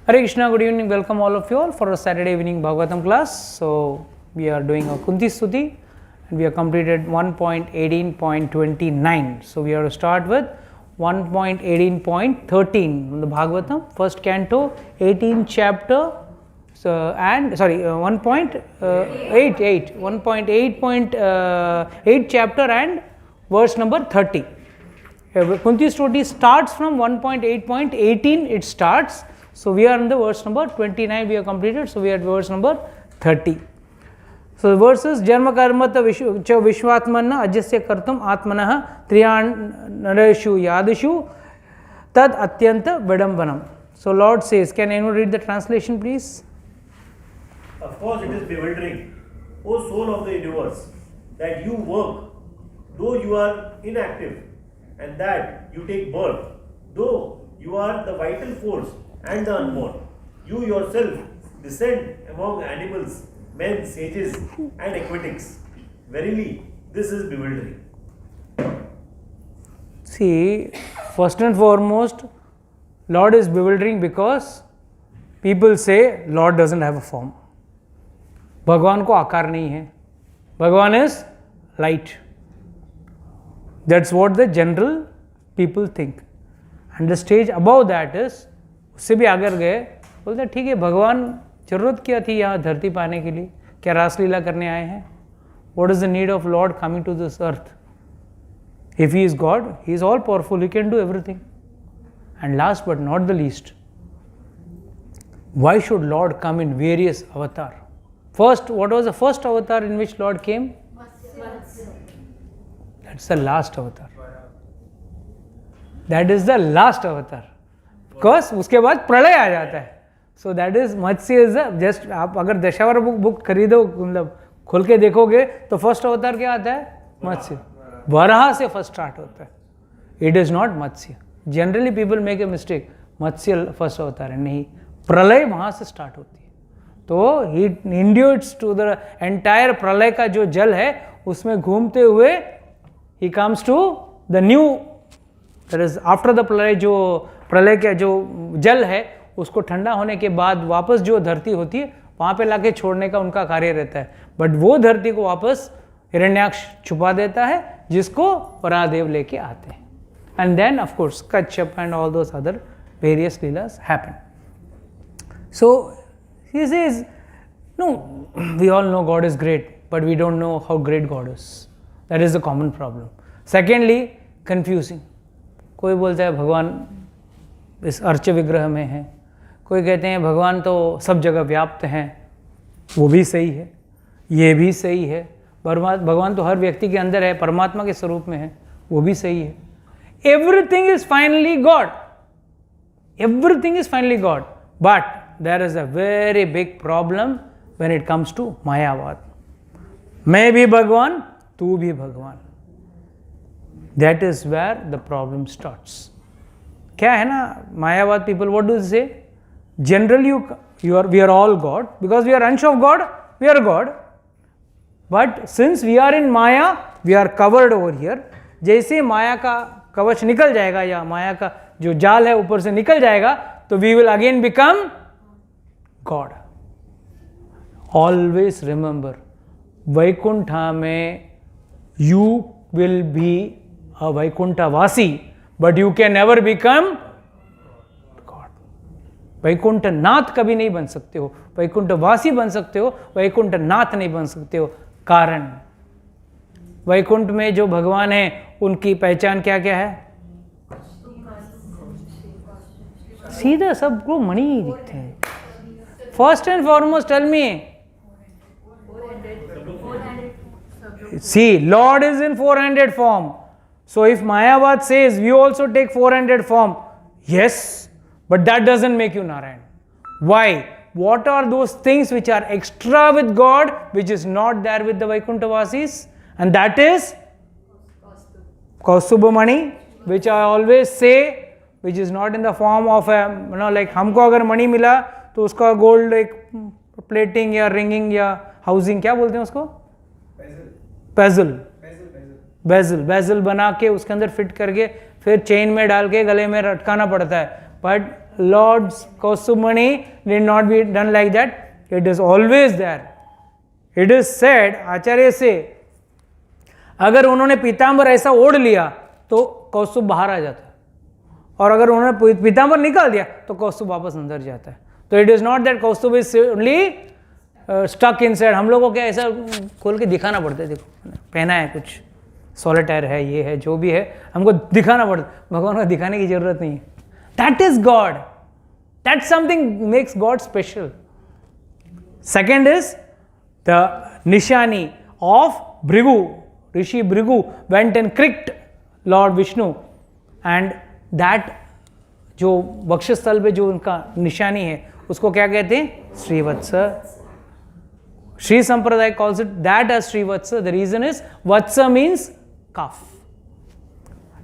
Hare Krishna, good evening, welcome all of you all for a Saturday evening Bhagavatam class. So we are doing a Kunti Stuti and we have completed 1.18.29. So we have to start with 1.18.13 from the Bhagavatam, first canto, 18th chapter, and 1.8 chapter and verse number 30. Kunti Stuti starts from 1.8.18, it starts. So we are in the verse number 29 we have completed, so we are at verse number 30. So the verse is Janma Karmata Vishwatmanna Ajasya Kartam Atmanaha Triyanarashu Yadishu Tad Atyanta Vedambanam. So Lord says, can anyone read the translation please? Of course it is bewildering, O soul of the universe, that you work, though you are inactive, and that you take birth, though you are the vital force and the unborn. You yourself descend among animals, men, sages, and aquatics. Verily, this is bewildering. See, first and foremost, Lord is bewildering because people say Lord doesn't have a form. भगवान को आकार नहीं है. भगवान is light. That's what the general people think. And the stage above that is, उससे भी आगे गए, बोलते ठीक है भगवान जरूरत क्या थी यहाँ धरती पाने के लिए, क्या रासलीला करने आए हैं? What is the need of Lord coming to this earth? If he is God, he is all powerful, he can do everything. And last but not the least, why should Lord come in various avatars? First, what was the first avatar in which Lord came? That's the last avatar. That is the last avatar. Because उसके बाद प्रलय आ जाता है. So that is Matsya is just आप अगर दशावर book खरीदो मतलब खोल के देखोगे तो फर्स्ट अवतार क्या आता है? मत्स्य. वराह से फर्स्ट स्टार्ट होता है. It is not Matsya. Generally people make a mistake. Matsya first अवतार है, नहीं, प्रलय वहाँ से स्टार्ट होती है. तो he induces to the entire प्रलय का जो जल है उसमें घूमते हुए he comes to the new, that is after the प्रलय, जो प्रलय का जो जल है उसको ठंडा होने के बाद वापस जो धरती होती है वहाँ पे लाके छोड़ने का उनका कार्य रहता है. बट वो धरती को वापस हिरण्याक्ष छुपा देता है जिसको वराहदेव लेके आते हैं. And then of course kachchhap and all those other various leelas happen. So he says, no, we all know God is great, but we don't know how great God is. That is the common problem. Secondly, confusing. कोई बोलता है भगवान इस urge विग्रह में है, कोई कहते हैं भगवान तो सब जगह व्याप्त हैं, वो भी सही है, ये भी सही है. भगवान तो हर व्यक्ति के अंदर है, परमात्मा के स्वरूप में है, वो भी सही है. Everything is finally God. Everything is finally God. But there is a very big problem when it comes to Mayavad. मैं भी भगवान, तू भी भगवान. That is where the problem starts. क्या है ना, Mayavad people, what do they say? Generally we are all God, because we are अंश of God, we are God. But since we are in Maya, we are covered over here. जैसे माया का कवच निकल जाएगा या माया का जो जाल है ऊपर से निकल जाएगा तो we will again become God. Always remember, Vaikuntha में you will be a Vaikuntha Vasi, but you can never become God. Vaikuntha नाथ कभी नहीं बन सकते हो, वैकुंठ वासी बन सकते हो, वैकुंठ नाथ नहीं बन सकते हो. कारण वैकुंठ में जो भगवान है उनकी पहचान क्या क्या है? सीधा सबको मणि ही दिखते हैं. First and foremost, tell me. See, Lord is in four-handed form. So if Mayavad says we also take four-handed form, yes, but that doesn't make you Narayan. Why? What are those things which are extra with God, which is not there with the Vaikuntavasis? And that is Kaustubhamani, which I always say, which is not in the form of a, like हमको अगर मणि मिला तो उसका gold एक plating या ringing या housing क्या बोलते हैं उसको? बेजल बना के उसके अंदर फिट करके फिर चेन में डाल के गले में लटकाना पड़ता है. But Lord's Kausubmani did not be done like that. It is always there. It is said, आचार्य से अगर उन्होंने पीतांबर ऐसा ओढ़ लिया तो कौस्तुभ बाहर आ जाता है, और अगर उन्होंने पीतांबर निकाल दिया तो कौस्तुभ वापस अंदर जाता है. तो it is not that Kaustubh is only stuck inside. हम लोगों को क्या ऐसा खोल के दिखाना पड़ता है, देखो पहना है कुछ, सॉलिटायर है, ये है, जो भी है हमको दिखाना पड़ता है. भगवान को दिखाने की जरूरत नहीं है. That is God. That something makes God special. Second is the निशानी of Bhrigu. Rishi Bhrigu went and kicked lord Vishnu, and that जो वक्षस्थल पे जो उनका निशानी है उसको क्या कहते हैं? श्रीवत्स. श्री संप्रदाय calls it that as Srivatsa. The reason is Vatsa means calf,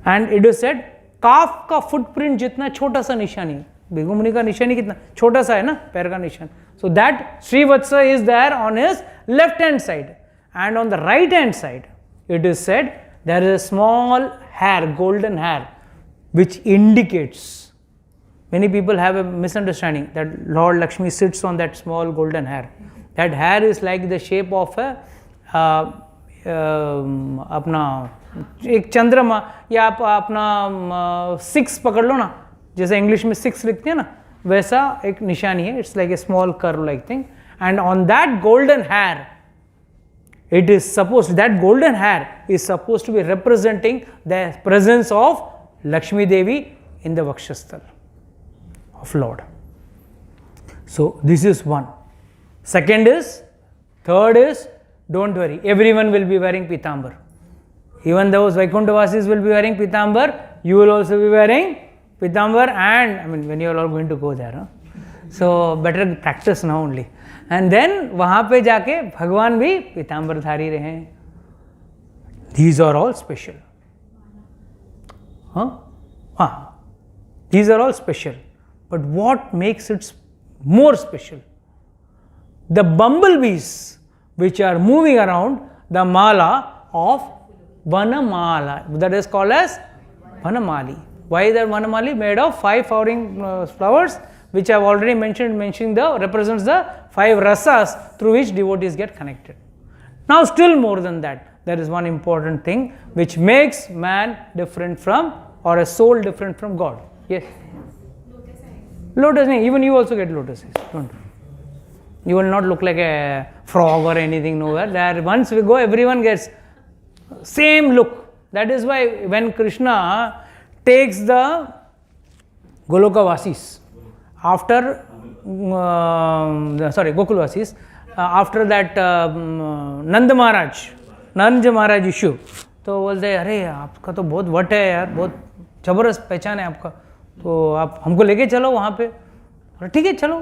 and it is said calf का footprint जितना छोटा सा निशानी, भृगु मुनि का निशानी कितना छोटा सा है ना, पैर का निशान. So that Srivatsa is there on his left hand side, and on the right hand side it is said there is a small hair, golden hair, which indicates. Many people have a misunderstanding that Lord Lakshmi sits on that small golden hair. That hair is like the shape of a अपना एक चंद्रमा, या आप अपना 6 पकड़ लो ना, जैसे English में 6 लिखते हैं ना, वैसा एक निशानी है. It's like a small curve like thing, and on that golden hair it is supposed, that golden hair is supposed to be representing the presence of Lakshmi Devi in the Vakshasthal of Lord. So this is one. Second is, third is, don't worry, everyone will be wearing Pitambar. Even those Vaikuntavasis will be wearing Pitambar, you will also be wearing Pitambar, and I mean when you are all going to go there, huh? So better practice now only. And then वहाँ पे जाके भगवान भी पीताम्बर धारी रहे. These are all special. These are all special. But what makes it more special? The bumblebees which are moving around the mala of Vanamala, that is called as Vanamali. Why is that Vanamali? Made of 5 flowering flowers, which I have already mentioning the represents the 5 rasas through which devotees get connected. Now still more than that, there is one important thing which makes man different from, or a soul different from God. Yes? Lotus. Even you also get lotuses. Don't. You will not look like a frog or anything nowhere. There, once we go, everyone gets same look. That is why when Krishna takes the Golokavasis, after Gokulvasis, after that Nanda Maharaj issue, तो बोलते अरे आपका तो बहुत what है यार, बहुत जबरदस्त पहचान है आपका, तो आप हमको लेके चलो वहाँ पे. और ठीक है चलो,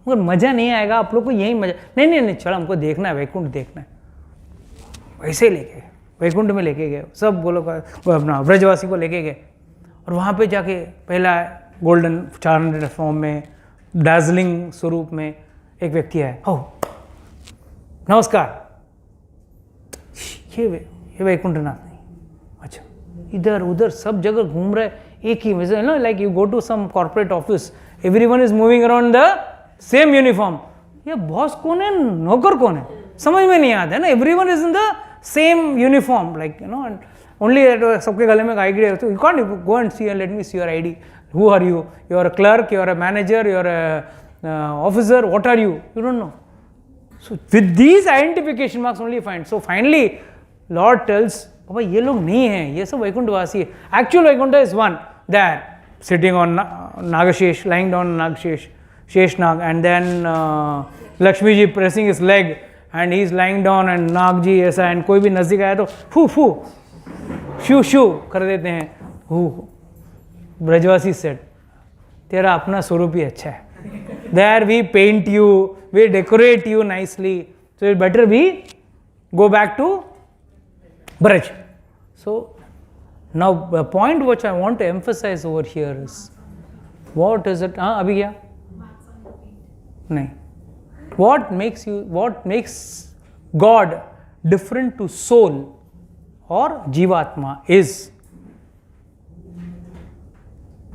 मगर मज़ा नहीं आएगा, आप लोग को यही मज़ा. नहीं चलो, हमको देखना है, वैकुंठ देखना है. वैसे लेके गए, वैकुंठ में लेके गए, सब गोलोक अपना व्रजवासी को लेके गए, और वहाँ पे जाके पहला गोल्डन चारण फॉर्म में, डार्जिलिंग स्वरूप में एक व्यक्ति है. नमस्कार. ये वैकुंठनाथ नहीं. अच्छा, इधर उधर सब जगह घूम रहे एक ही वैसे ना, like you go to some corporate office, everyone is moving around the same uniform. ये बॉस कौन है, नौकर कौन है, समझ में नहीं आता है ना. Everyone is in the same uniform, like you know, only सबके गले में आईडी है. तो you can't go and see, let me see your ID. Who are you? You are a clerk, you are a manager, you are a officer, what are you? You don't know. So with these identification marks only you find. So finally Lord tells, Papa, ये लोग नहीं हैं, ये सब वैकुंठवासी है. Actual Vaikuntha is one there, sitting on Nagashesh, lying down on Nagashesh, Sheshnag, and then Lakshmi ji pressing his leg, and he is lying down, and Nag ji ऐसा, and कोई भी नजदीक आया तो फू शू कर देते हैं. ब्रजवासी सेट, तेरा अपना स्वरूप ही अच्छा है. There we paint you, we decorate you nicely, so it better we go back to Braj. So now the point which I want to emphasise over here is what is it. अभी क्या नहीं, what makes God different to soul or जीवात्मा is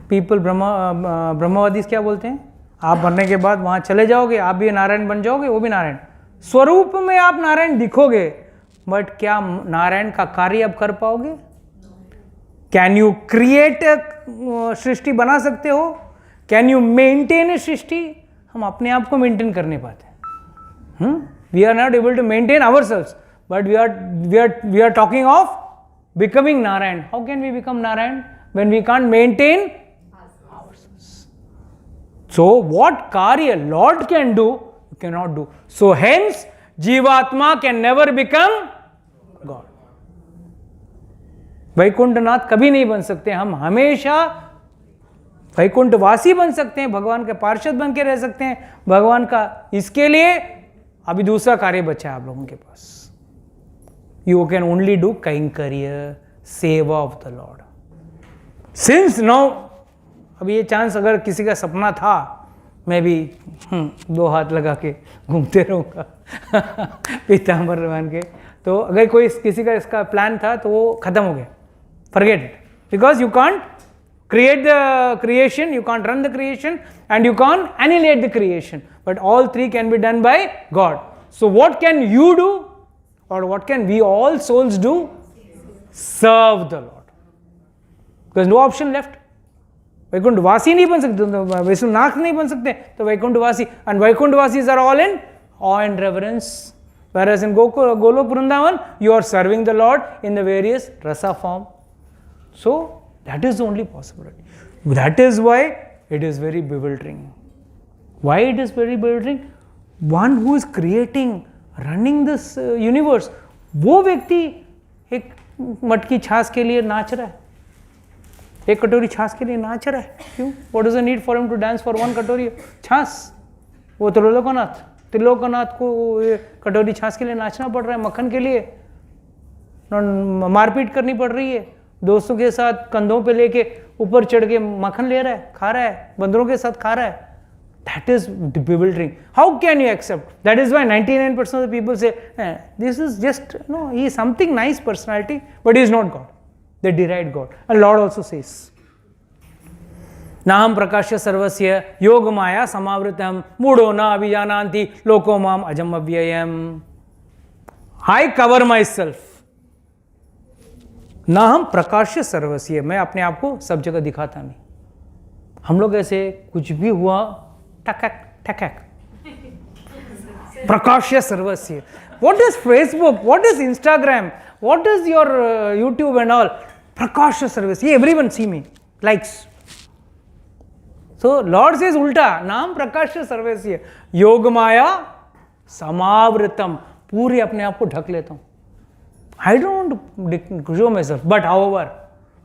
people ब्रह्मवादीज क्या बोलते हैं, आप मरने के बाद वहाँ चले जाओगे, आप भी नारायण बन जाओगे, वो भी नारायण, स्वरूप में आप नारायण दिखोगे, बट क्या नारायण का कार्य आप कर पाओगे? कैन यू क्रिएट सृष्टि बना सकते हो? Can you maintain a srishti? हम अपने आप को मेंटेन कर नहीं पाते. We are not able to maintain ourselves, but we are talking of becoming Narayan. How can we become Narayan when we can't maintain ourselves? So what karya Lord can do, you cannot do. So hence Jivatma can never become God. Vaikunthnath कभी नहीं बन सकते. हम हमेशा वैकुंठवासी बन सकते हैं, भगवान के पार्षद बन के रह सकते हैं भगवान का. इसके लिए अभी दूसरा कार्य बचा है आप लोगों के पास. You can only do kainkariya, seva of the Lord. Since now, अब ये चांस अगर किसी का सपना था, मैं भी 2 हाथ लगा के घूमते रहूँगा पीतांबर बन के, तो अगर कोई किसी का इसका प्लान था तो वो खत्म हो गया. Forget it. Because you can't create the creation, you can't run the creation, and you can't annihilate the creation. But all three can be done by God. So what can you do? Or what can we all souls do? Serve the Lord. There's no option left. वैकुंठवासी नहीं बन सकते, विष्णुनाथ नहीं बन सकते, तो वैकुंठवासी. And वैकुंठवासीज are all in awe and reverence. Whereas in Golok Vrindavan, you are serving the Lord in the various rasa form. So that is the only possibility. That is why it is very bewildering. Why it is very bewildering? One who is creating, running this universe, वो व्यक्ति एक मटकी छाछ के लिए नाच रहा है, एक कटोरी छाछ के लिए नाच रहा है. क्यों? What is the need for him to dance for one katori chhachh? वो त्रिलोकनाथ को कटोरी छाछ के लिए नाचना पड़ रहा है, मक्खन के लिए मारपीट करनी पड़ रही है, दोस्तों के साथ कंधों पे लेके ऊपर चढ़ के मक्खन ले रहा है, खा रहा है, बंदरों के साथ खा रहा है. That is bewildering. How can you accept? That is why 99% of the people say, this is just, no, he is something nice personality, but he is not God. They deride God. And Lord also says, Naham prakashya sarvasya yoga maya samavritam mudo na abhijananti loko mam ajam avyayam. I cover myself. Naham prakashya sarvasya. मैं अपने आप को सब जगह दिखाता नहीं. हम लोग ऐसे कुछ भी हुआ ठकक prakashya sarvasya. What is Facebook? What is Instagram? What is your YouTube and all? Prakashya sarvasya. Everyone see me. Likes. So Lord says ulta. Naam prakashya sarvasya. Yogamaya samavritam. पूरे अपने आप को ढक लेता हूँ. I don't want to show myself. But however,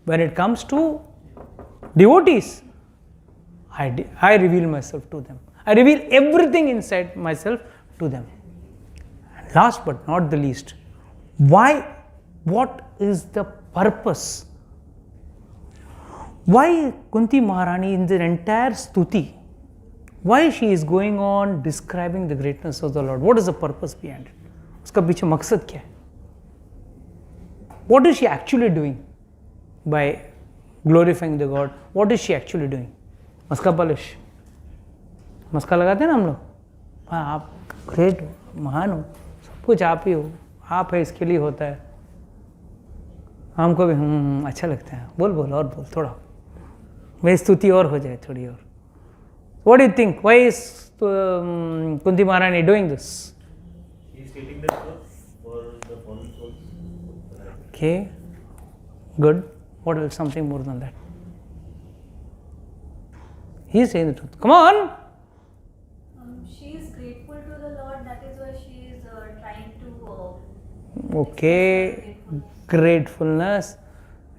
when it comes to devotees, I reveal myself to them. I reveal everything inside myself to them. And last but not the least, why? What is the purpose? Why Kunti Maharani in the entire stuti? Why she is going on describing the greatness of the Lord? What is the purpose behind it? उसका पीछे मकसद क्या है? What is she actually doing by glorifying the God? What is she actually doing? मस्का polish, मस्का लगाते हैं ना हम लोग. हाँ, आप ग्रेट हो, महान हो, सब कुछ आप ही हो, आप है, इसके लिए होता है. हमको भी अच्छा लगता है. बोल और बोल थोड़ा, मेरी स्तुति और हो जाए थोड़ी और. What do you think? Why is Kunti Maharani doing this? He is stating the truth for the fallen souls. Okay, good. What else? Something more than that. He is saying the truth. Come on. She is grateful to the Lord. That is why she is trying to. Okay, gratefulness.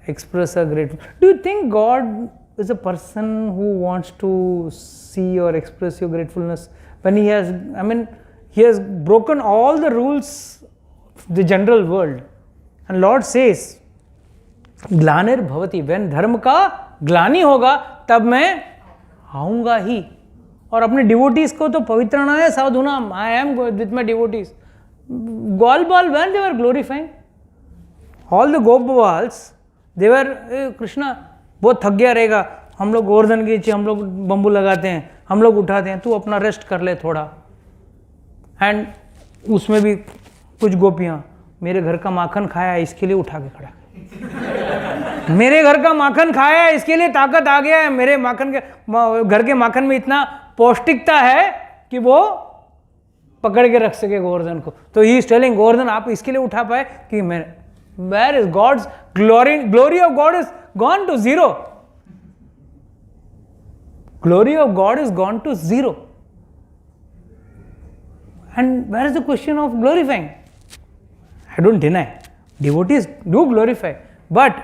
Express her gratefulness. Do you think God is a person who wants to see or express your gratefulness when he has? I mean, he has broken all the rules of the general world, and Lord says, "Glanir bhavati." When धर्म का ग्लानि होगा, तब मैं आऊँगा ही. और अपने devotees को तो पवित्रनाय साधुनाम, I am with my devotees. Gopal, when they were glorifying, all the Gopals, they were, Krishna बहुत थक गया रहेगा, हम लोग गोवर्धन के नीचे हम लोग बम्बू लगाते हैं, हम लोग उठाते हैं, तू अपना रेस्ट कर ले थोड़ा। एंड उसमें भी कुछ गोपियां मेरे घर का माखन खाया इसके लिए उठा के खड़ा मेरे घर का माखन खाया इसके लिए ताकत आ गया है, मेरे माखन के घर के माखन में इतना पौष्टिकता है कि वो पकड़ के रख सके गोवर्धन को। तो ही इज टेलिंग गोवर्धन आप इसके लिए उठा पाए कि मैं where is God's glory of God is gone to zero, glory of God is gone to zero. And where is the question of glorifying? I don't deny. Devotees do glorify. But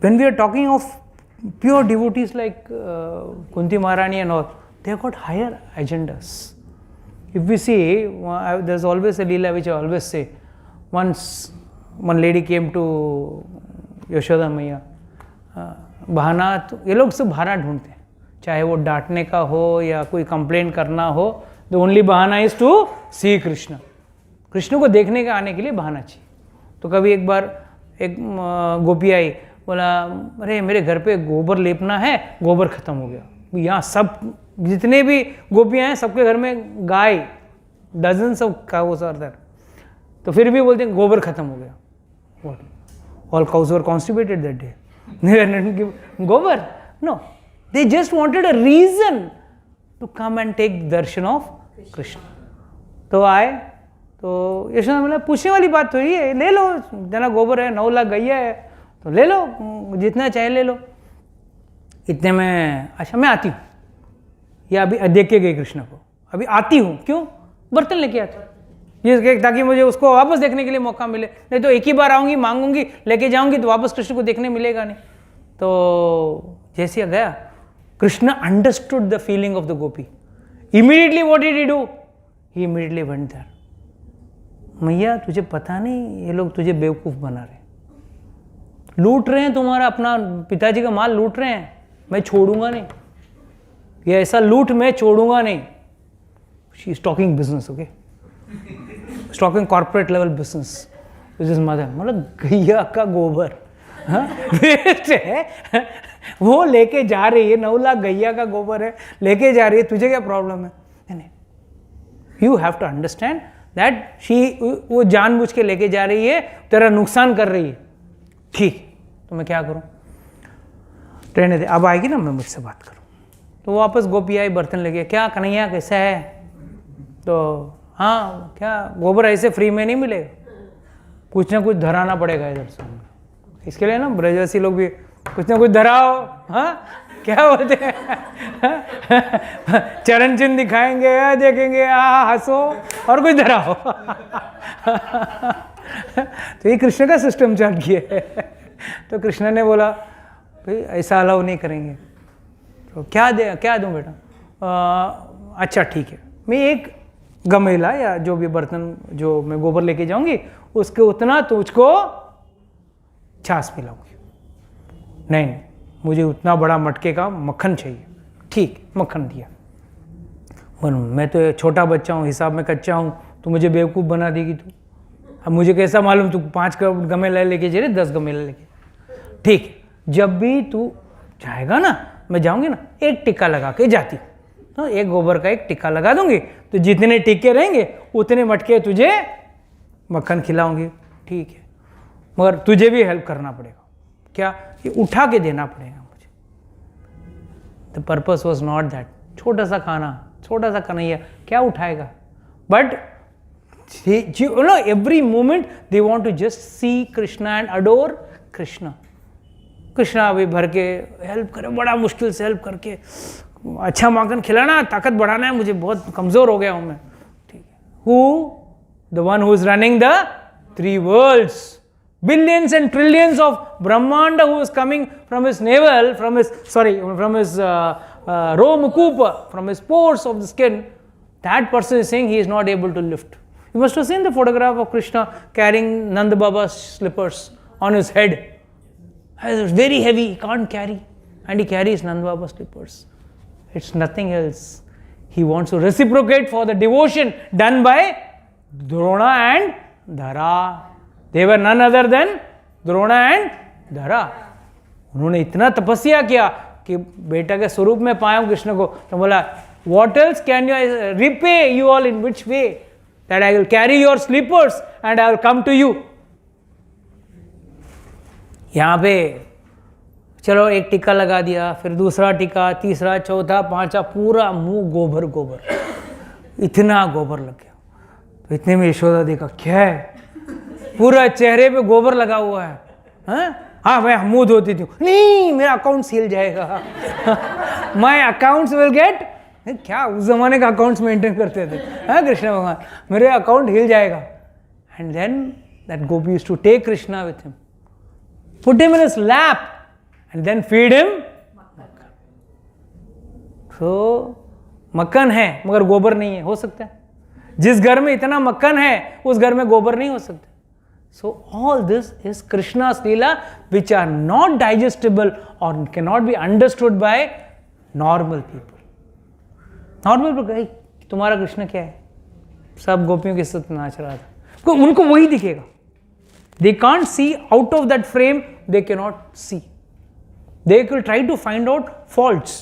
when we are talking of pure devotees like Kunti Maharani and all, they have got higher agendas. If we see, there's always a Leela which I always say. Once one lady came to Yashoda Maiya. बहाना तो ये लोग सब बहाना ढूंढते हैं, चाहे वो डांटने का हो या कोई कंप्लेन करना हो। द ओनली बहाना इज टू सी कृष्ण, कृष्ण को देखने का आने के लिए बहाना चाहिए। तो कभी एक बार एक गोपी आई, बोला अरे मेरे घर पे गोबर लेपना है, गोबर खत्म हो गया। यहाँ सब जितने भी गोपियाँ हैं सबके घर में गाय, dozens of cows are there, तो फिर भी बोलते हैं गोबर खत्म हो गया। All cows were constipated that day, they didn't give gobar. No, they just wanted a reason to come and take darshan of Krishna. तो आए तो यशोदा बोला पूछने वाली बात थोड़ी है, ले लो, जना गोबर है, 9 लाख गैया है तो ले लो, जितना चाहे ले लो। इतने में अच्छा मैं आती हूँ, या अभी देख के गई कृष्ण को, अभी आती हूँ, क्यों? बर्तन लेके आती हूँ, ये ताकि मुझे उसको वापस देखने के लिए मौका मिले। नहीं तो एक ही बार आऊँगी, मांगूंगी, लेके जाऊँगी तो वापस कृष्ण को देखने मिलेगा नहीं। तो जैसे गया, Krishna understood the feeling of the gopi. Immediately what did he do? He immediately went there. मैया तुझे पता नहीं ये लोग तुझे बेवकूफ़ बना रहे, लूट रहे हैं तुम्हारा, अपना पिताजी का माल लूट रहे हैं, मैं छोड़ूंगा नहीं, ये ऐसा लूट मैं छोड़ूंगा नहीं। She is talking business, okay, talking corporate level business which is mother. मतलब गैया का गोबर वेस्ट है, वो लेके जा रही है, 9 लाख गैया का गोबर है, लेके जा रही है, तुझे क्या प्रॉब्लम है? नहीं, you have to understand that she, वो जानबूझ के लेके जा रही है, तेरा नुकसान कर रही है। ठीक, तो मैं क्या करूं? रहने दे, अब आएगी ना मैं मुझसे बात करूं। तो वापस गोपी आई, बर्तन लेके, क्या कन्हैया कैसा है? तो हाँ, क्या गोबर ऐसे फ्री में नहीं मिलेगा, कुछ ना कुछ धराना पड़ेगा इधर से। इसके लिए ना ब्रजवासी लोग भी कुछ ना कुछ धराओ, हाँ क्या बोलते हैं चरण चिन्ह दिखाएंगे, देखेंगे, हंसो और कुछ धराओ तो ये कृष्ण का सिस्टम चार्ट किया है। तो कृष्ण ने बोला भाई ऐसा अलाउ नहीं करेंगे, तो क्या दूं बेटा? अच्छा ठीक है, मैं एक गमेला या जो भी बर्तन जो मैं गोबर लेके जाऊंगी उसके उतना तुझको छाछ पिलाऊंगी। नहीं, मुझे उतना बड़ा मटके का मक्खन चाहिए। ठीक, मक्खन दिया। मैं तो छोटा बच्चा हूँ, हिसाब में कच्चा हूँ, तो मुझे बेवकूफ़ बना देगी तू। अब मुझे कैसा मालूम तू 5 गमेला लेके जा रहे, 10 गमेला लेके। ठीक, जब भी तू जाएगा ना, मैं जाऊंगी ना, एक टिक्का लगा के जाती हूँ, तो एक गोबर का एक टिक्का लगा दूंगी, तो जितने टिक्के रहेंगे उतने मटके तुझे मक्खन खिलाऊंगी। ठीक है, मगर तुझे भी हेल्प करना पड़ेगा। क्या? ये उठा के देना पड़ेगा मुझे। The purpose was not that, छोटा सा खाना, छोटा सा कन्हैया क्या उठाएगा? But you know, every moment they want to just see Krishna and adore Krishna. Krishna अभी भर के हेल्प करे, बड़ा मुश्किल से हेल्प करके, अच्छा माखन खिलाना, ताकत बढ़ाना है मुझे, बहुत कमज़ोर हो गया हूँ मैं। ठीक है, who? The one who is running the 3 worlds, billions and trillions of Brahmanda, who is coming from his navel, from his Romakupa, from his pores of the skin. That person is saying he is not able to lift. You must have seen the photograph of Krishna carrying Nanda Baba's slippers on his head. It's very heavy, he can't carry, and he carries Nanda Baba's slippers. It's nothing else. He wants to reciprocate for the devotion done by Drona and Dhara. They were none other than Drona and Dhara. उन्होंने इतना तपस्या किया कि बेटा के स्वरूप में पाया हूं कृष्ण को, तो बोला what else can you repay you all in which way that I will carry your slippers and I will come to you. यहां पे चलो एक टीका लगा दिया, फिर दूसरा टीका, तीसरा, चौथा, पांचवा, पूरा मुंह गोबर गोबर, इतना गोबर लग गया। तो इतने में यशोदा देखा क्या है, पूरा चेहरे पे गोबर लगा हुआ है। हाँ मैं मुंह धोती थी, नहीं मेरा अकाउंट हिल जाएगा माय अकाउंट्स विल गेट, क्या उस जमाने का अकाउंट्स मेंटेन करते थे कृष्ण भगवान, मेरे अकाउंट हिल जाएगा। And then that gopi used to take Krishna with him, put him in his lap and then feed him makkan. So मक्खन है मगर गोबर नहीं है, हो सकता है जिस घर में इतना मक्खन है उस घर में गोबर नहीं हो सकता। So all this is Krishna's Leela which are not digestible or cannot be understood by normal people. Normal people, तुम्हारा कृष्ण क्या है, सब गोपियों के साथ नाच रहा था, उनको वही दिखेगा। They can't see out of that frame, they cannot see. They will try to find out faults.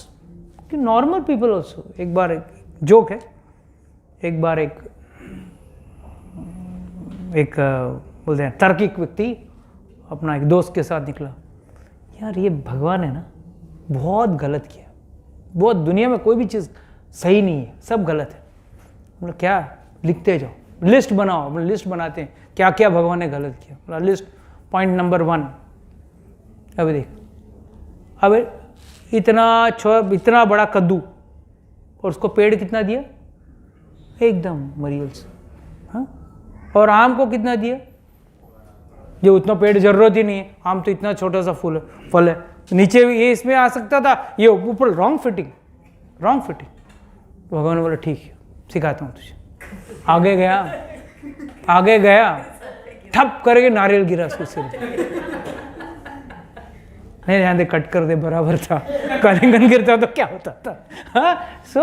Normal people also. एक बार एक जोक है, एक बार एक बोलते हैं तार्किक व्यक्ति अपना एक दोस्त के साथ निकला, यार ये भगवान है ना बहुत गलत किया, बहुत दुनिया में कोई भी चीज़ सही नहीं है, सब गलत है। मतलब क्या, लिखते जाओ, लिस्ट बनाओ। लिस्ट बनाते हैं क्या क्या भगवान ने गलत किया। लिस्ट पॉइंट नंबर 1, अभी देख, अब इतना बड़ा कद्दू और उसको पेड़ कितना दिया, एकदम मरियल से, हाँ, और आम को कितना दिया, जो उतना पेड़ जरूरत ही नहीं है, आम तो इतना छोटा सा फल है, नीचे ये इसमें आ सकता था, ये ऊपर रॉन्ग फिटिंग। भगवान ने बोला ठीक है सिखाता हूँ तुझे। आगे गया ठप करके नारियल गिरा उसके सिर पे, नहीं ध्यान दे कट कर दे, बराबर था, कलिंगन गिरता तो क्या होता था। So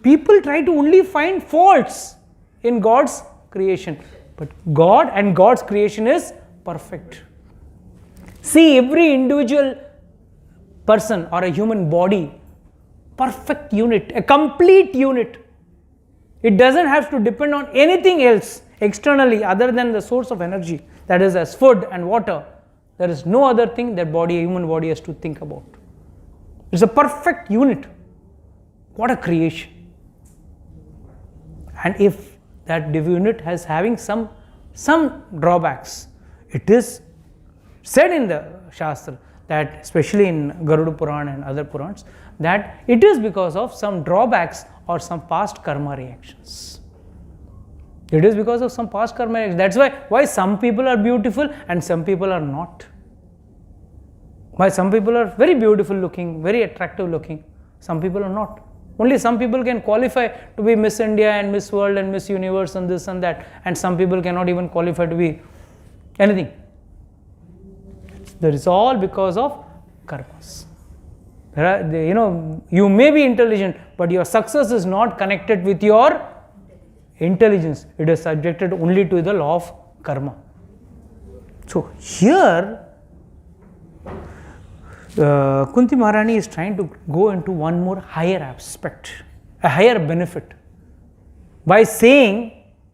people try to only find faults in God's creation, but God and God's creation is perfect. See every individual person or a human body, perfect unit, a complete unit. It doesn't have to depend on anything else externally other than the source of energy, that is as food and water. There is no other thing that human body has to think about. It's a perfect unit. What a creation. And if that unit has having some drawbacks, it is said in the Shastra that, especially in Garuda Purana and other Purans, that it is because of some drawbacks or some past karma reactions. It is because of some past karma reactions. That's why some people are beautiful and some people are not. Why some people are very beautiful looking, very attractive looking, some people are not. Only some people can qualify to be Miss India and Miss World and Miss Universe and this and that, and some people cannot even qualify to be anything. That is all because of karmas. You may be intelligent, but your success is not connected with your intelligence. It is subjected only to the law of karma. So here, Kunti Maharani is trying to go into one more higher aspect, a higher benefit, by saying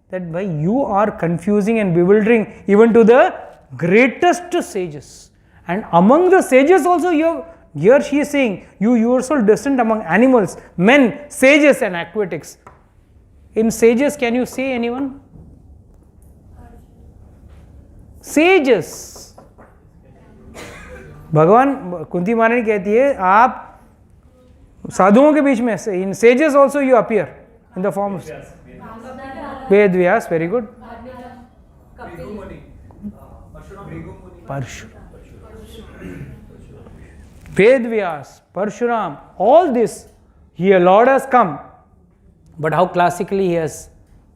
that by you are confusing and bewildering even to the greatest sages. And among the sages also, here she is saying, you yourself descend among animals, men, sages and aquatics. In sages, can you say anyone? Sages. भगवान कुंती महारानी कहती है आप साधुओं के बीच में से, इन sages also you appear in the form of Ved Vyas, very good. Parshuram. Ved Vyas, Parshuram, all this, here Lord has come, but how classically he has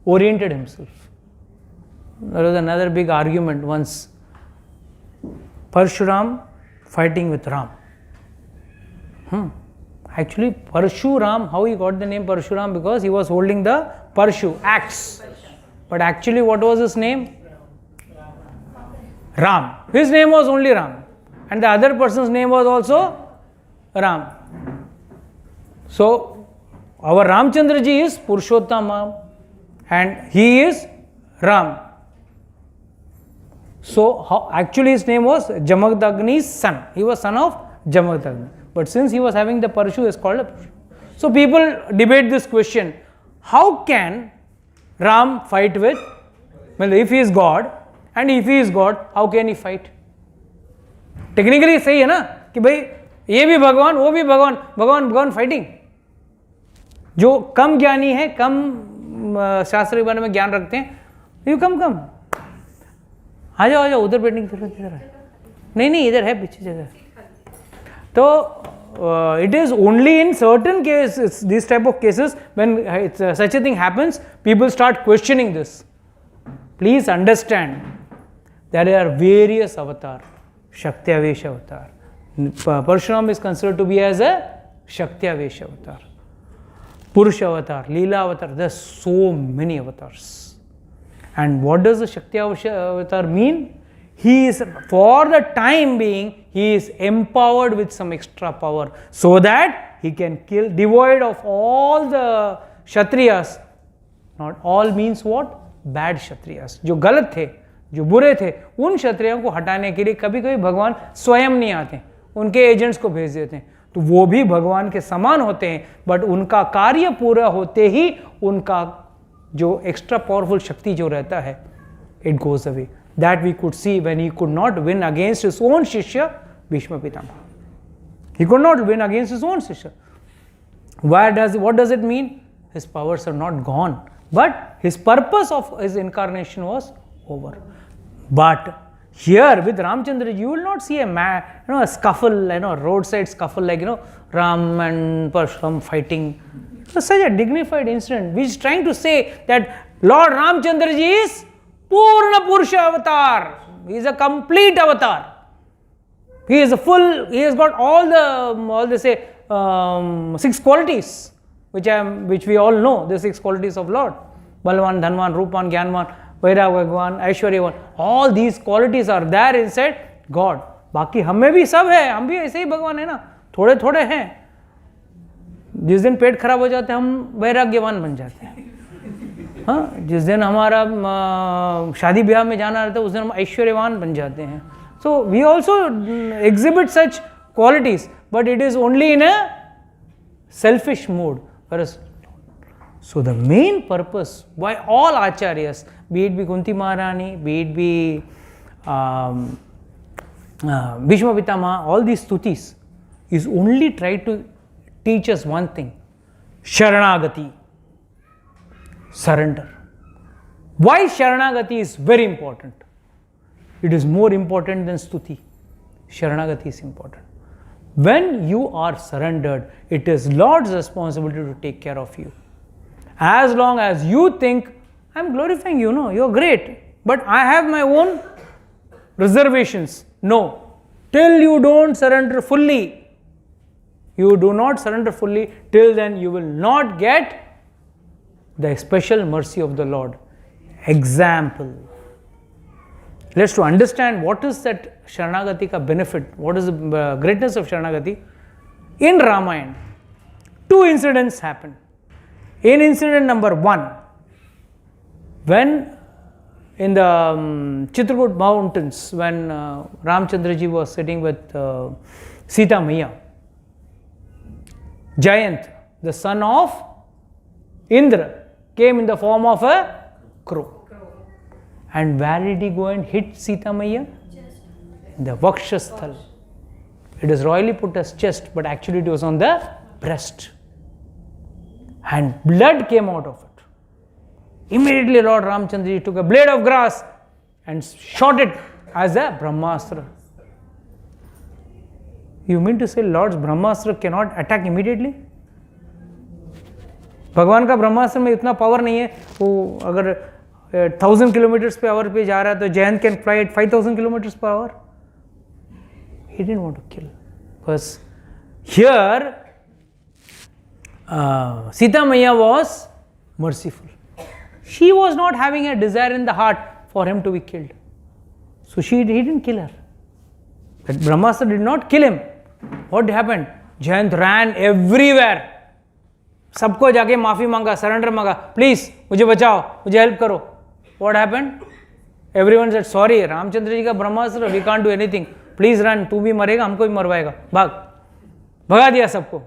oriented himself. There was another big argument once, Parshuram fighting with Ram. Actually, Parshuram, how he got the name Parshuram? Because he was holding the Parshu, axe. But actually, what was his name? Ram. His name was only Ram. and the other person's name was also Ram. So our Ramchandra ji is Purushottama and he is Ram. So actually his name was Jamadagni's son. He was son of Jamadagni. But since he was having the Parshu, he is called a Parshu. So people debate this question. How can Ram fight with, well, if he is God, and if he is God, how can he fight? Technically सही है ना कि भाई ये भी भगवान वो भी भगवान, भगवान फाइटिंग. जो कम ज्ञानी है, कम शास्त्र के बारे में ज्ञान रखते हैं, यू कम आ जाओ उधर बैठने की जरूरत इधर है नहीं इधर है पीछे जगह. तो it is only in certain cases, these type of cases, when such a thing happens, people start questioning this. Please understand, there are various avatars. Shakti-avesh avatar. Parshuram is considered to be as a Shakti-avesh avatar. Purusha avatar, Leela avatar, there are so many avatars. And what does the Shakti-avesh avatar mean? He is, for the time being, he is empowered with some extra power so that he can kill, devoid of all the Kshatriyas. Not all means what? Bad Kshatriyas. जो गलत थे, जो बुरे थे, उन क्षत्रियों को हटाने के लिए कभी कभी भगवान स्वयं नहीं आते, उनके एजेंट्स को भेज देते हैं. तो वो भी भगवान के समान होते हैं, बट उनका कार्य पूरा होते ही उनका जो एक्स्ट्रा पावरफुल शक्ति जो रहता है, it goes away. That we could see when he could not win against his own शिष्य Bhishma Pitamah. He could not win against his own शिष्य. What does it mean? His powers are not gone, but his purpose of his incarnation was over. But here with Ramchandra, you will not see a scuffle, roadside scuffle like Ram and Parshuram fighting. It was such a dignified incident, which is trying to say that Lord Ramchandra ji is Purna Purusha avatar. He is a complete avatar. He is a full. He has got all the 6 qualities, which we all know, the 6 qualities of Lord. Balwan, Dhanwan, Rupan, Gyanwan, Vairagwan, Aishwaryavan, all these qualities are there inside God. बाकी हमें भी सब है, हम भी ऐसे ही भगवान है ना, थोड़े थोड़े हैं. जिस दिन पेट खराब हो जाते हैं हम वैराग्यवान बन जाते हैं. हाँ, जिस दिन हमारा शादी ब्याह में जाना रहता है उस दिन हम ऐश्वर्यवान बन जाते हैं. So we also exhibit such qualities, but it is only in a selfish mode. Whereas, so the main purpose why all acharyas, be it Kunti Maharani, be it Bhishma Pitama, all these stutis, is only try to teach us one thing: Sharanagati, surrender. Why Sharanagati is very important? It is more important than stuti. Sharanagati is important. When you are surrendered, it is Lord's responsibility to take care of you. As long as you think, I am glorifying you, no, you are great, but I have my own reservations. No, till you don't surrender fully, you do not surrender fully, till then you will not get the special mercy of the Lord. Example. Let's to understand what is that Sharanagati ka benefit, what is the greatness of Sharanagati. In Ramayana, 2 incidents happen. In incident number 1, when in the Chitrakoot mountains, when Ramchandra ji was sitting with Sita Maiya, Jayant, the son of Indra, came in the form of a crow. And where did he go and hit Sita Maiya? In the Vakshasthal. It is royally put as chest, but actually it was on the breast. And blood came out of it. Immediately Lord Ramchandra took a blade of grass and shot it as a Brahmastra. You mean to say Lord's Brahmastra cannot attack immediately? भगवान का ब्रह्मास्त्र में इतना power नहीं है, वो अगर 1000 kilometers per hour पे जा रहा है तो Jayant can fly at 5000 kilometers per hour. He didn't want to kill. Because here Sita Maiya was merciful. She was not having a desire in the heart for him to be killed. So he didn't kill her. That Brahmastra did not kill him. What happened? Jayant ran everywhere. सबको जाके माफी मांगा, surrender मांगा, please मुझे बचाओ, मुझे help करो. What happened? Everyone said sorry, Ramchandra ji का ब्रह्मास्त्र, we can't do anything. Please run, तू भी मरेगा, हमको भी मरवाएगा, भाग. भगा दिया सबको.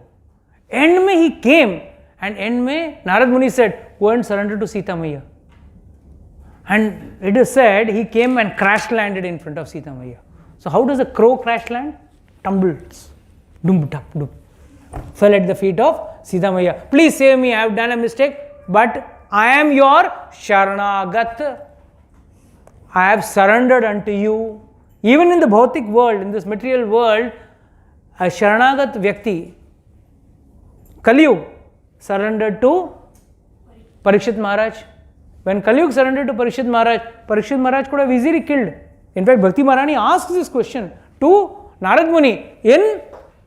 End में he came and end में नारद मुनि said, go and surrender to Sita Maiya. And it is said he came and crash landed in front of Sita Maiya. So how does a crow crash land? Tumbles. Dum dup dup. Fell at the feet of Sita Maiya. Please save me, I have done a mistake, but I am your Sharanagat. I have surrendered unto you. Even in the Bhautik world, in this material world, a Sharanagat Vyakti, Kaliyug, surrendered to Parikshit Maharaj. When Kaliyug surrendered to Parikshit Maharaj could have easily killed. In fact, Bhakti Maharani asks this question to Narad Muni in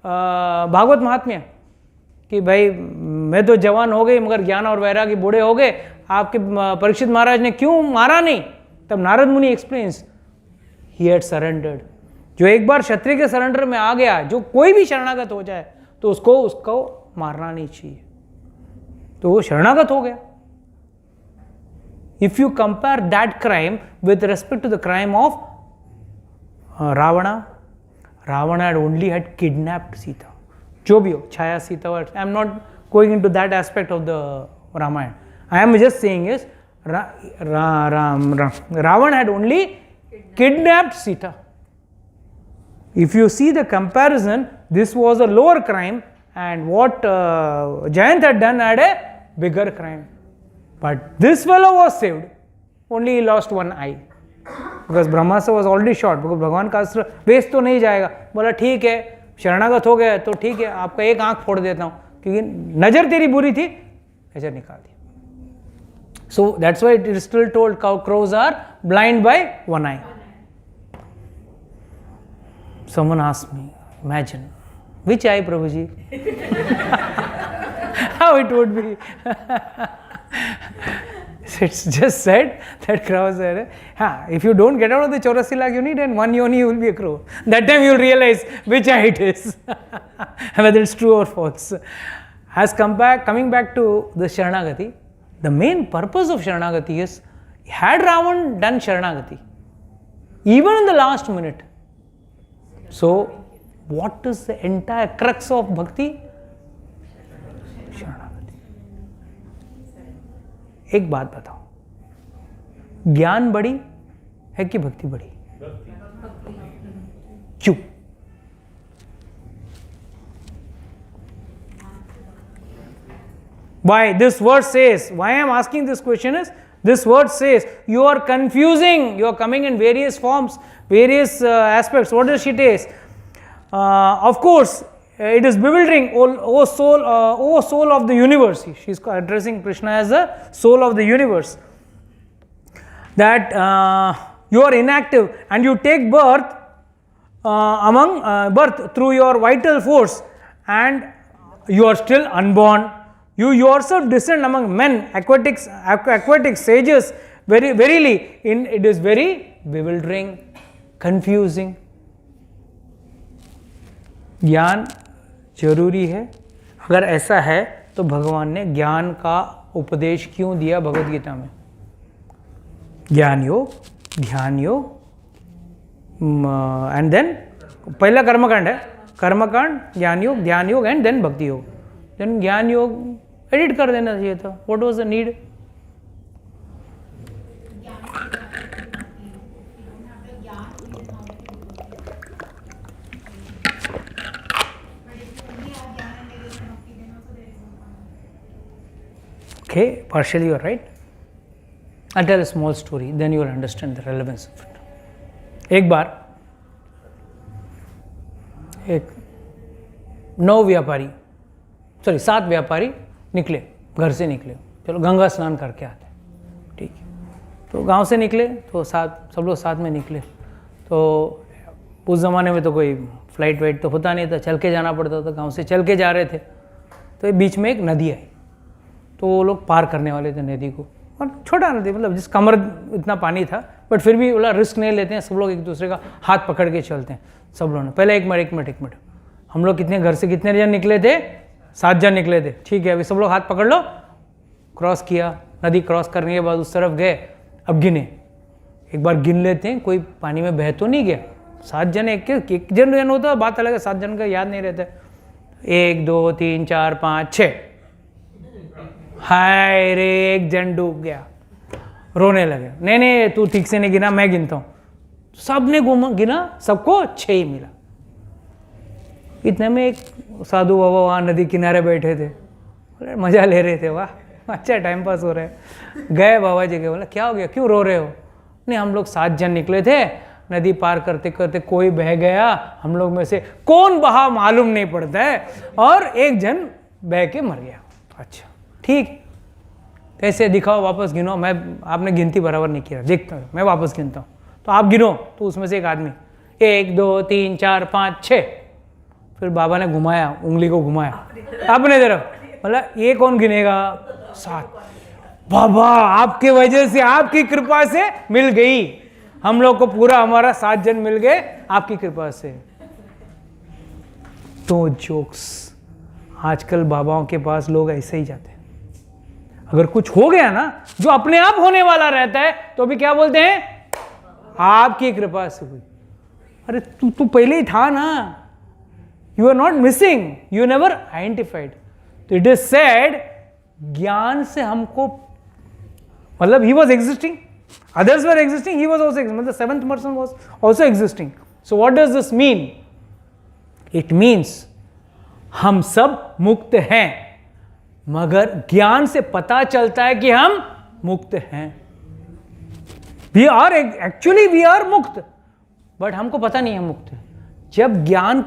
Bhagavat महात्म्य कि भाई मैं तो जवान हो गई मगर ज्ञान और वैरागी बूढ़े हो गए, आपके परीक्षित महाराज ने क्यों मारा नहीं? तब नारद मुनि एक्सप्लेन्स ही हैड सरेंडर्ड. जो एक बार क्षत्रिय के सरेंडर में आ गया, जो कोई भी शरणागत हो जाए तो उसको मारना नहीं चाहिए, तो वो शरणागत हो गया. If you compare that crime with respect to the crime of Ravana had only had kidnapped Sita. जो भी हो, Chaya Sita, I am not going into that aspect of the Ramayana. I am just saying is, Ravana had only kidnapped Sita. If you see the comparison, this was a lower crime and what Jayant had done had a bigger crime. But this fellow was saved, only he lost one eye. Because Brahmastra was already shot, because भगवान का अस्त्र waste तो नहीं जाएगा. बोला ठीक है, शरणागत हो गया तो ठीक है, आपका एक आंख फोड़ देता हूँ, क्योंकि नजर तेरी बुरी थी, नजर निकाल दी. So that's why it is still told crows are blind by one eye. Someone asked me, imagine, which eye, Prabhuji? How it would be? It's just said that crows are, if you don't get out of the 84 lakh unit and one yoni, you will be a crow. That time you will realize which eye it is, whether it's true or false. Coming back to the Sharanagati, the main purpose of Sharanagati is, had Ravan done Sharanagati, even in the last minute, so what is the entire crux of bhakti? Sharanagati. एक बात बताओ, ज्ञान बड़ी है कि भक्ति बड़ी? क्यों? Why? This verse says, why I am asking this question is, this verse says, you are confusing, you are coming in various forms, various aspects. What does she say? Of course, it is bewildering, O soul of the universe. She is addressing Krishna as the soul of the universe. That you are inactive and you take birth birth through your vital force, and you are still unborn. You yourself descend among men, aquatic sages. Verily, it is very bewildering, confusing. ज्ञान जरूरी है. अगर ऐसा है तो भगवान ने ज्ञान का उपदेश क्यों दिया भगवद गीता में? ज्ञान योग, ध्यान योग, एंड देन पहला कर्मकांड है, कर्मकांड, ज्ञान योग, ध्यान योग एंड देन भक्ति योग. देन ज्ञान योग एडिट कर देना चाहिए था. What was the need? Okay, partially you are right. I'll tell a small story, then you will understand the relevance of it. एक बार एक 7 व्यापारी निकले, घर से निकले, चलो गंगा स्नान करके आते, ठीक है. तो गांव से निकले तो सब लोग साथ में निकले. तो उस ज़माने में तो कोई फ्लाइट वाइट तो होता नहीं था, चल के जाना पड़ता था. गांव से चल के जा रहे थे तो बीच में एक नदी आई, तो वो लोग पार करने वाले थे नदी को. और छोटा नदी, मतलब जिस कमर इतना पानी था, बट फिर भी बोला रिस्क नहीं लेते हैं, सब लोग एक दूसरे का हाथ पकड़ के चलते हैं सब लोगों ने। पहले एक मिनट, हम लोग कितने घर से कितने जन निकले थे? 7 जन निकले थे, ठीक है। अभी सब लोग हाथ पकड़ लो, क्रॉस किया, नदी क्रॉस करने के बाद उस तरफ गए। अब गिने, एक बार गिन लेते हैं, कोई पानी में बह तो नहीं गया। 7 जन, एक जन होता है, बात अलग है, 7 जन का याद नहीं रहता। 1 2 3 4 5 6, हाय रे, एक जन डूब गया, रोने लगे। नहीं तू ठीक से नहीं गिना, मैं गिनता हूं। सबने गिना, सबको 6 ही मिला। इतने में एक साधु बाबा वहाँ नदी किनारे बैठे थे, बोले मजा ले रहे थे, वाह अच्छा टाइम पास हो रहा है। गए बाबा जी के, बोला क्या हो गया, क्यों रो रहे हो? नहीं हम लोग 7 जन निकले थे, नदी पार करते करते कोई बह गया, हम लोग में से कौन बहा मालूम नहीं पड़ता है, और एक जन बह के मर गया। अच्छा ठीक, कैसे दिखाओ, वापस गिनो। आपने गिनती बराबर नहीं किया, देखता हूँ मैं, वापस गिनता हूँ। तो आप गिनो, तो उसमें से एक आदमी 1 2 3 4 5 6, फिर बाबा ने घुमाया, उंगली को घुमाया अपने तरफ, मतलब ये कौन गिनेगा? 7। बाबा आपके वजह से, आपकी कृपा से मिल गई हम लोग को, पूरा हमारा 7 जन मिल गए आपकी कृपा से। तो जोक्स, आजकल बाबाओं के पास लोग ऐसे ही जाते हैं। अगर कुछ हो गया ना जो अपने आप होने वाला रहता है, तो भी क्या बोलते हैं? आपकी कृपा से हुई। अरे तू पहले ही था ना, you are not missing, you never identified. तो इट इज सेड, ज्ञान से हमको, मतलब ही was existing, others were existing, he was also existing, मतलब 7th person was also existing. So what does this mean? It means हम सब मुक्त हैं, मगर ज्ञान से पता चलता है कि हम मुक्त हैं। We are actually we are मुक्त, बट हमको पता नहीं है मुक्त है। जब ज्ञान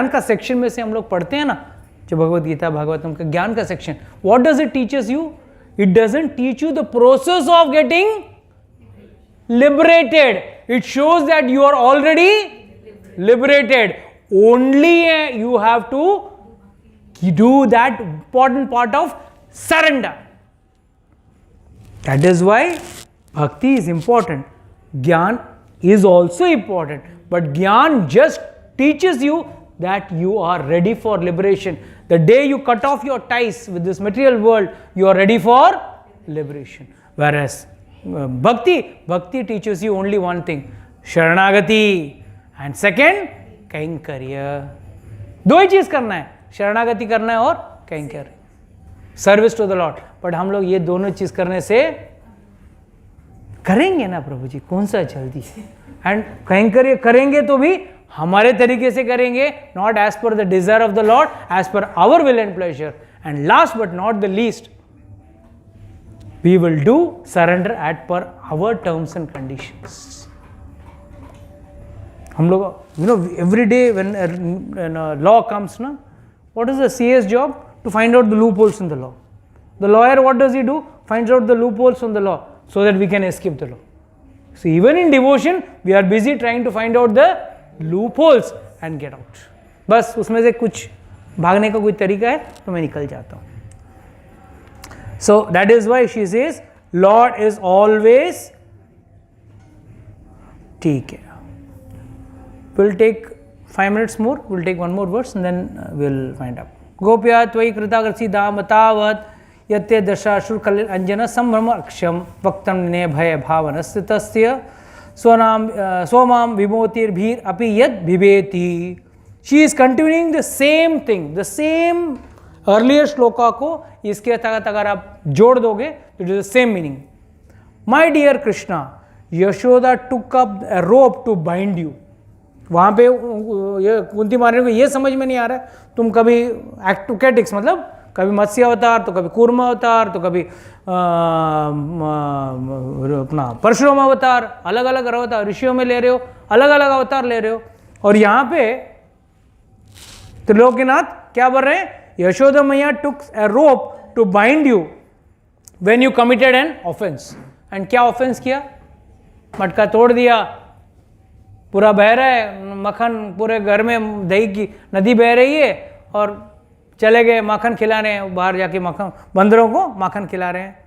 का सेक्शन में से हम लोग पढ़ते हैं ना, जो भगवत गीता भागवतम का ज्ञान का section, what does it teaches you? It doesn't teach you the process of getting liberated. It shows that you are already liberated. Only you have to do that important part of surrender. That is why bhakti is important. Gyan is also important. But Gyan just teaches you that you are ready for liberation. The day you cut off your ties with this material world, you are ready for liberation. Whereas Bhakti teaches you only one thing, Sharanagati, and second, Kainkariya. दो ही चीज करना है, शरणागति करना है और कैंकर, service to the lord. But हम लोग ये दोनों चीज करने से करेंगे ना प्रभु जी, कौन सा जल्दी है। एंड कैंकर करेंगे तो भी हमारे तरीके से करेंगे, not as per the desire of the lord, as per our will and pleasure. And last but not the least, we will do surrender at per our terms and conditions. हम लोग, you know, every day when a law comes, na, what is the CA's job? To find out the loopholes in the law. The lawyer, what does he do? Finds out the loopholes in the law so that we can escape the law. So even in devotion, we are busy trying to find out the loopholes and get out. बस उसमें से कुछ भागने का कोई तरीका है तो मैं निकल जाता हूँ. So that is why she says, Lord is always, ठीक है. We'll take 5 minutes more. We'll take one more verse and then we'll find out. Gopya tvai kritagrasi damatavat yatte dashashur kalil anjana sambrama aksham vaktam ne bhaya bhavanastasya swamam vimotir bhir api yad bhiveti. She is continuing the same thing, the same earlier shloka को इसके तहत अगर आप जोड़ दोगे तो it is the same meaning. My dear Krishna, Yashoda took up a rope to bind you. वहाँ पे ये कुंती महारानी को ये समझ में नहीं आ रहा है, तुम कभी एक्टोकेटिक्स मतलब कभी मत्स्य अवतार, तो कभी कूर्म अवतार, तो कभी अपना परशुराम अवतार, अलग अलग अवतार ऋषियों में ले रहे हो, अलग अलग अवतार ले रहे हो. और यहाँ पे त्रिलोकीनाथ क्या बोल रहे हैं? यशोदा मैया took a rope to bind you when you committed an offence. And क्या ऑफेंस किया? मटका तोड़ दिया, पूरा बह रहा है मक्खन, पूरे घर में दही की नदी बह रही है, और चले गए माखन खिला रहे हैं, बाहर जाके मक्खन बंदरों को माखन खिला रहे हैं.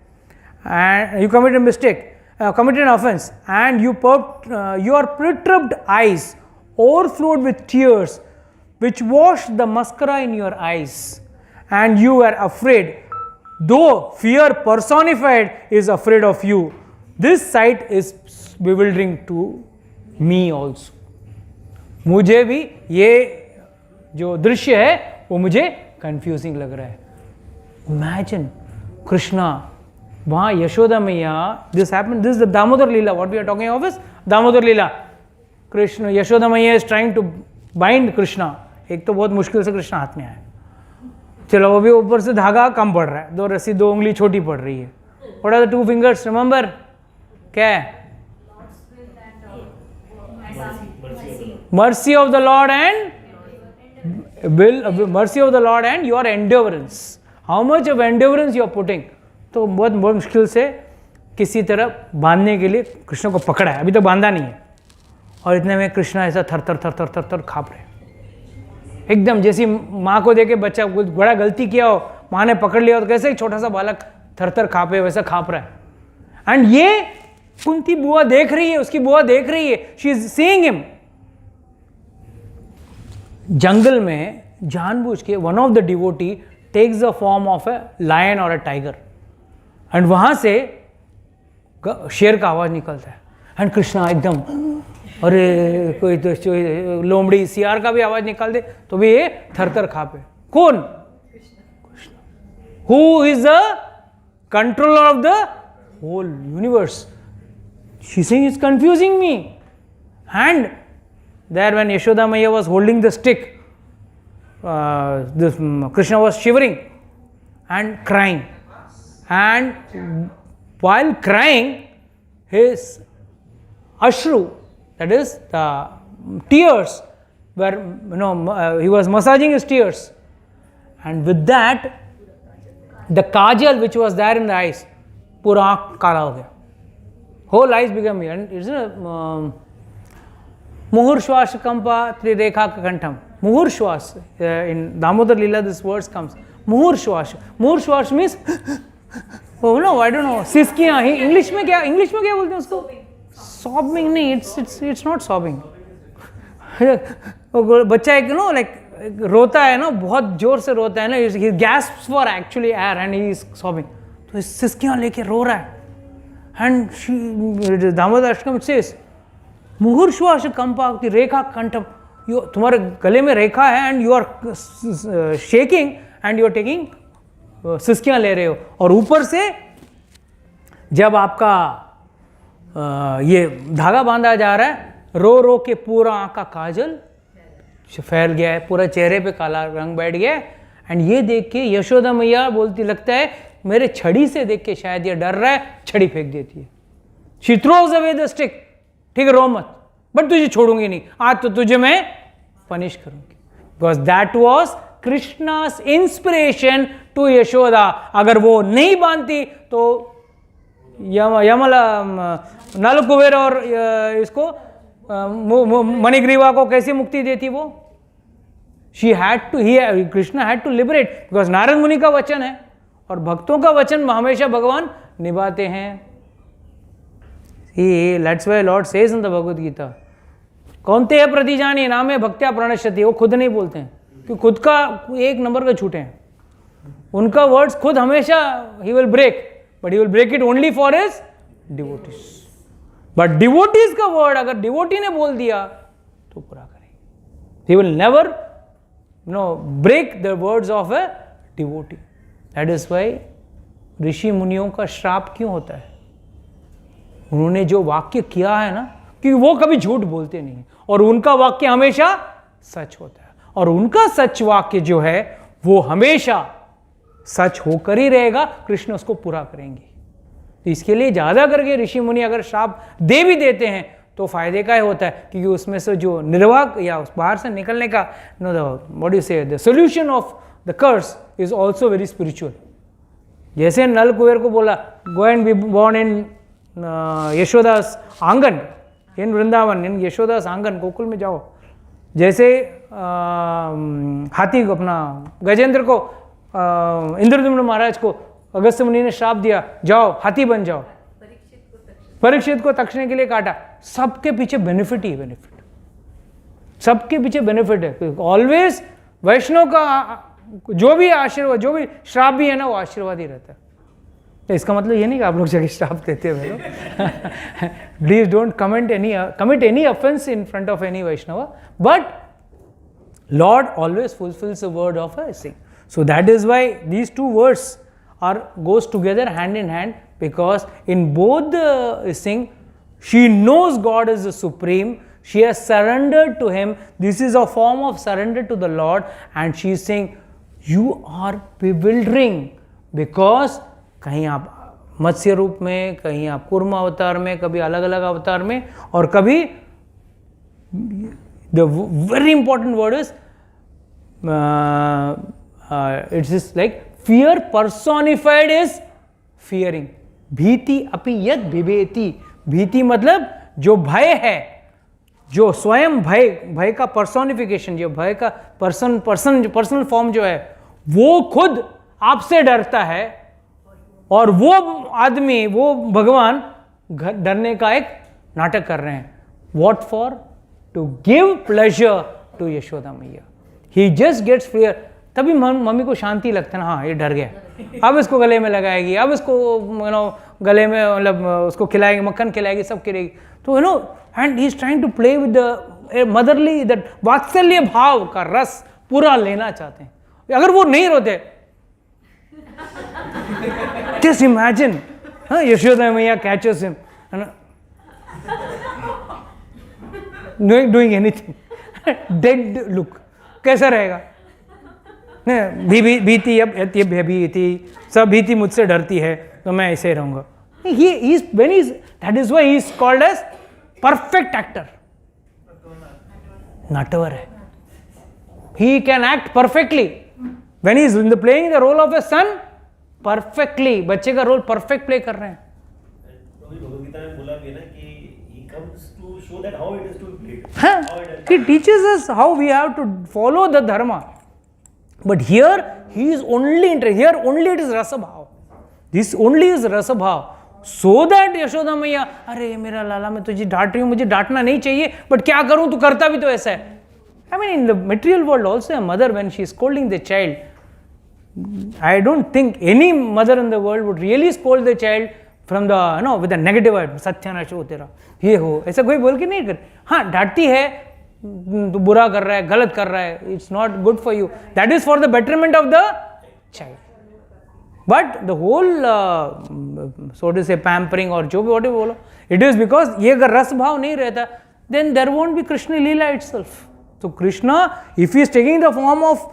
And you commit a mistake committed an offense, and your perturbed eyes overflowed with tears, which washed the mascara in your eyes, and you were afraid, though fear personified is afraid of you. This sight is bewildering to me also. मुझे भी ये जो दृश्य है वो मुझे confusing लग रहा है. Imagine Krishna, वहाँ यशोदा मैया, this happened, this is the Damodar Leela, what we are talking of is Damodar Leela. Krishna, Yashoda मैया is trying to bind Krishna. एक तो बहुत मुश्किल से कृष्ण हाथ में आया, चलो वो भी ऊपर से धागा कम पड़ रहा है, 2 रस्सी 2 उंगली छोटी पड़ रही है. What are the 2 fingers? Remember? क्या है? Mercy of the Lord and mercy of the Lord and your endurance. How much of endurance you are putting? तो बहुत बहुत मुश्किल से किसी तरह बांधने के लिए कृष्ण को पकड़ा है, अभी तो बांधा नहीं है, और इतने में कृष्ण ऐसा थर थर थर थर थर थर खाप रहे, एकदम जैसी माँ को देखे बच्चा कुछ बड़ा गलती किया हो, माँ ने पकड़ लिया हो तो कैसे एक छोटा सा बालक थर थर खापे वैसा खाप रहा है. एंड ये कुंती बुआ देख रही है, उसकी बुआ देख रही है, शी इज सीइंग हिम. जंगल में जानबूझ के one of the devotee takes the form of a lion और ए टाइगर, एंड वहां से शेर का आवाज निकलता है, एंड कृष्णा एकदम अरे कोई तो लोमड़ी सियार का भी आवाज निकाल दे तो भी ये थर थर खापे. कौन? Krishna. Who is the controller of the whole universe. She saying is confusing me. And there when Yashoda Maiya was holding the stick, Krishna was shivering and crying, and while crying his ashru, that is the tears, were he was massaging his tears, and with that the kajal which was there in the eyes पूरा आँख काला हो गया, whole eyes became, and it's a Muhurshwas kampa trirekha kantham. Muhurshwas, in Damodar Leela this word comes. Muhurshwas. Muhurshwas means, oh no, I don't know. Siskiyan. English में क्या बोलते हैं उसको? Sobbing नहीं, it's not sobbing. बच्चा एक like रोता है ना, बहुत जोर से रोता है ना, he gasps for actually air and he is sobbing. तो सिस्कियाँ लेके रो रहा है. And Damodar Ashtam it says, मुहूर्श्वास कंपाक्ति रेखा कंठम. तुम्हारे गले में रेखा है and you are shaking and you are taking सिस्कियाँ ले रहे हो, और ऊपर से जब आपका ये धागा बांधा जा रहा है, रो रो के पूरा आँख का काजल फैल गया है, पूरा चेहरे पे काला रंग बैठ गया है. एंड ये देख के यशोदा मैया बोलती, लगता है मेरे छड़ी से देख के शायद ये डर रहा है, छड़ी फेंक देती है. She throws away the stick. ठीक है, रो मत, बट तुझे छोड़ूंगी नहीं, आज तो तुझे मैं पनिश करूंगी. Because that was Krishna's inspiration to Yashoda. अगर वो नहीं बांधती तो यमला नल कुबेर और इसको मणिग्रीवा को कैसे मुक्ति देती वो? She had to, Krishna had to liberate, because Narad Muni का वचन है और भक्तों का वचन हमेशा भगवान निभाते हैं. That's why Lord says in the Bhagavad Gita, कौनते है प्रतिजानी नामे भक्त्या प्रणश्यति. वो खुद नहीं बोलते हैं कि खुद का एक नंबर का झूठे हैं. उनका वर्ड्स खुद हमेशा he will break, but he will break it only for his devotees. But devotees का वर्ड अगर डिवोटी ने बोल दिया तो पूरा करेंगे. He will never break the words of a devotee. That is why ऋषि मुनियों का श्राप क्यों होता है? उन्होंने जो वाक्य किया है ना, क्योंकि वो कभी झूठ बोलते नहीं और उनका वाक्य हमेशा सच होता है, और उनका सच वाक्य जो है वो हमेशा सच होकर ही रहेगा. कृष्ण उसको पूरा करेंगे. तो इसके लिए ज्यादा करके ऋषि मुनि अगर श्राप दे भी देते हैं तो फायदे का ही होता है, क्योंकि उसमें से जो निर्वाह या उस बाहर से निकलने का what you say the solution of the curse is also very spiritual. जैसे नल कुबेर को बोला, go and be born in Yashoda's aangan in Vrindavan, इन यशोदास आंगन गोकुल में जाओ. जैसे हाथी को अपना गजेंद्र को इंद्रद्युम्न महाराज को अगस्त्य मुनि ने श्राप दिया, जाओ हाथी बन जाओ. परीक्षित को तक्षण के लिए काटा, सबके पीछे बेनिफिट ही बेनिफिट, सबके पीछे बेनिफिट है। ऑलवेज वैष्णव का जो भी आशीर्वाद, जो भी श्राप भी है ना, वो आशीर्वाद ही रहता है। तो इसका मतलब ये नहीं कि आप लोग जाके श्राप देते हो लोग। Please don't commit any offence in front of any Vaishnav, but Lord always fulfills the word of a sing. So that is why these two words goes together hand in hand, because in both the sing, she knows God is the supreme. She has surrendered to Him. This is a form of surrender to the Lord, and she is saying, "You are bewildering," because कहीं आप मत्स्य रूप में, कहीं आप कूर्म अवतार में, कभी अलग अलग अवतार में, और कभी the very important word is it's just like fear personified is fearing. भीति अपि यद बिभेति, भीति मतलब जो भय है, जो स्वयं भय का पर्सोनिफिकेशन, जो भय का पर्सनल फॉर्म जो है, वो खुद आपसे डरता है, और वो आदमी, वो भगवान डरने का एक नाटक कर रहे हैं। What for? To give pleasure to Yashoda मैया। He just gets fear। तभी मम्मी को शांति लगता है ना, हाँ ये डर गया, अब इसको गले में लगाएगी, अब इसको गले में मतलब उसको खिलाएगी, मक्खन खिलाएगी, सब खिलाएगी। तो and he is trying to play with the motherly, that वात्सल्य भाव का रस पूरा लेना चाहते हैं। अगर वो नहीं रोते, जस्ट इमेजिन यशोदा मैया catches him doing anything, dead look, कैसा रहेगा? भीति अब भीति, सब भीति मुझसे डरती है, तो मैं ऐसे रहूंगा। That is why he is called as perfect actor. Natwar है। He can act perfectly when he is playing the role of a son perfectly। बच्चे का रोल परफेक्ट प्ले कर रहे हैं। भगवद्गीता में बोला भी ना कि he comes to show that how it is to be played. He teaches us how we have to follow the dharma. But here he is only interested. Here only it is rasa bhav. This only is rasa bhav. So that Yashoda मैया, अरे मेरा लाला, मैं तुझे डांट रही हूँ, मुझे डांटना नहीं चाहिए, बट क्या करूँ, तू करता भी तो ऐसा है। I mean, in the material world also, a mother when she is scolding the child, I don't think any mother in the world would really scold the child from the with a negative word, सत्यानाश हो तेरा, ये हो, ऐसा कोई बोल के नहीं कर। हाँ, डांटती है, तो बुरा कर रहा है, गलत कर रहा है, it's not good for you, that is for the betterment of the child. But the whole so to say pampering और जो भी वॉट बोलो, इट इज बिकॉज ये अगर रस भाव नहीं रहता, then there won't be Krishna leela itself. तो Krishna if he is taking the form of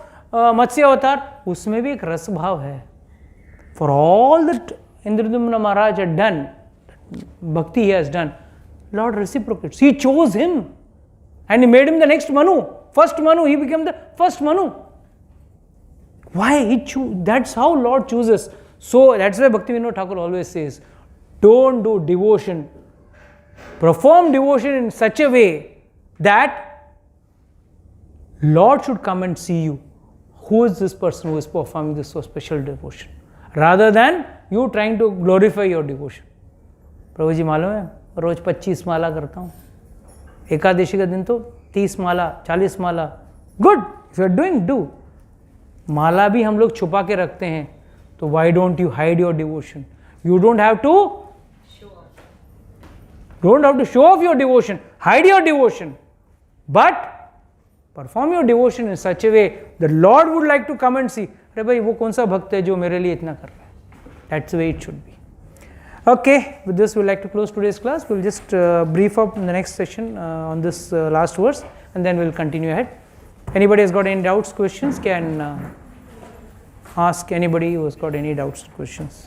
Matsya avatar, उसमें भी एक रस भाव है। For all that Indradyumna Maharaj had done, bhakti he has done, Lord reciprocates. He chose him and he made him the next Manu, first Manu. He became the first Manu. Why? That's how Lord chooses. So that's why Bhaktivinoda Thakur always says, don't do devotion, perform devotion in such a way that Lord should come and see you. Who is this person who is performing this so special devotion? Rather than you trying to glorify your devotion. प्रभु जी मालूम है, रोज 25 माला करता हूँ, एकादशी का दिन तो 30 माला, 40 माला। Good, if you are doing, do. माला भी हम लोग छुपा के रखते हैं, तो why don't you hide your devotion? You don't have to show off your devotion, hide your devotion, but perform your devotion in such a way the lord would like to come and see, अरे भाई वो कौन सा भक्त है जो मेरे लिए इतना कर रहा है। That's the way it should be. Okay, with this we would like to close today's class. We will just brief up in the next session on this last verse, and then we will continue ahead. Anybody has got any doubts, questions, can ask anybody who has got any doubts, questions.